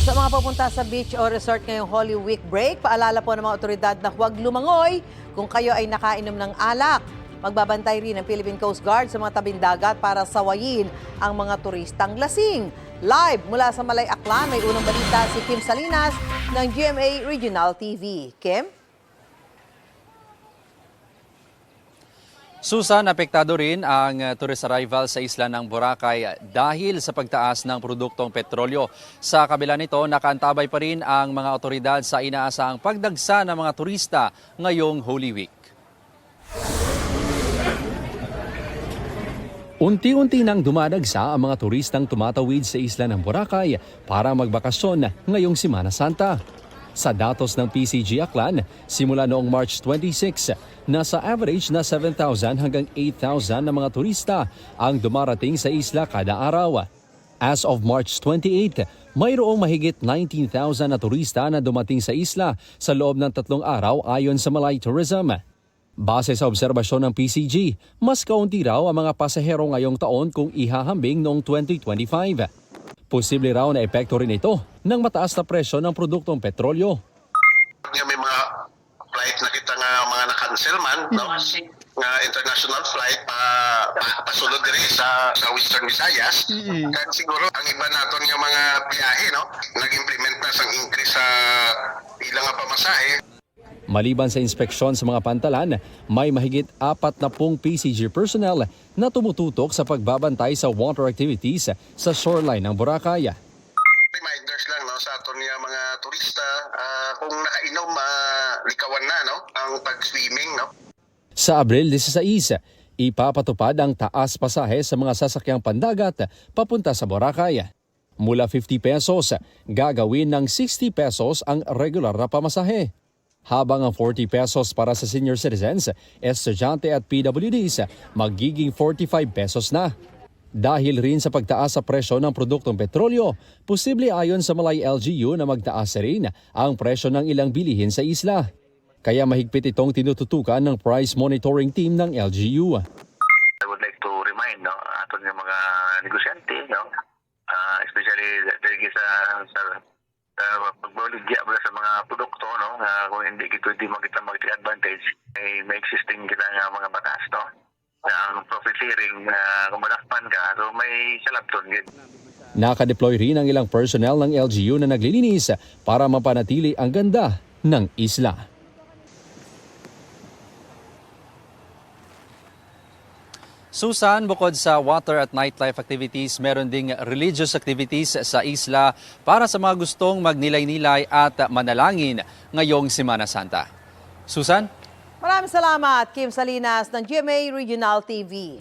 Sa mga papunta sa beach o resort ngayong Holy Week break, paalala po ng mga otoridad na huwag lumangoy kung kayo ay nakainom ng alak. Magbabantay rin ang Philippine Coast Guard sa mga tabing dagat para sawayin ang mga turistang lasing. Live mula sa Malay Aklan, may unang balita si Kim Salinas ng GMA Regional TV. Kim? Susan, apektado rin ang tourist arrival sa isla ng Boracay dahil sa pagtaas ng produktong petrolyo. Sa kabila nito, nakaantabay pa rin ang mga otoridad sa inaasahang pagdagsa ng mga turista ngayong Holy Week. Unti-unti nang dumadagsa ang mga turistang tumatawid sa isla ng Boracay para magbakasyon ngayong Semana Santa. Sa datos ng PCG Aklan, simula noong March 26, nasa average na 7,000 hanggang 8,000 na mga turista ang dumarating sa isla kada araw. As of March 28, mayroong mahigit 19,000 na turista na dumating sa isla sa loob ng 3 araw ayon sa Malay Tourism. Base sa obserbasyon ng PCG, mas kaunti raw ang mga pasahero ngayong taon kung ihahambing noong 2025. Posible raw na epekto rin ito ng mataas na presyo ng produktong petrolyo. May mga flight na kita nga mga na-cancel man, no? Nga international flight pasulod diri sa Western Visayas. Kaya siguro ang iba naton nga mga biyahe, no? Nag-implement na sang increase sa ilang nga pamasahe. Maliban sa inspeksyon sa mga pantalan, may mahigit 40 PCG personnel na tumututok sa pagbabantay sa water activities sa shoreline ng Boracay. Reminders lang, no, sa aton nga mga turista, kung nakainom, likawan na, no, ang pag-swimming, no. Sa Abril 16, ipapatupad ang taas pasahe sa mga sasakyang pandagat papunta sa Boracay. Mula 50 pesos, gagawin ng 60 pesos ang regular na pamasahe. Habang ang 40 pesos para sa senior citizens, estudyante at PWDs, magiging 45 pesos na. Dahil rin sa pagtaas sa presyo ng produktong petrolyo, posible ayon sa Malay LGU na magtaas rin ang presyo ng ilang bilihin sa isla. Kaya mahigpit itong tinututukan ng price monitoring team ng LGU. I would like to remind, no, aton nga mga negosyante, no, especially dahil sa pagbaligya sa mga produkto, no, kung hindi hindi makita mag-advantage, may existing kita nga mga batas, no, ang profit sharing, kung malakpan ka, so may salapton din. Nakadeploy rin ang ilang personnel ng LGU na naglilinis para mapanatili ang ganda ng isla. Susan, bukod sa water at nightlife activities, meron ding religious activities sa isla para sa mga gustong magnilay-nilay at manalangin ngayong Semana Santa. Susan? Maraming salamat, Kim Salinas ng GMA Regional TV.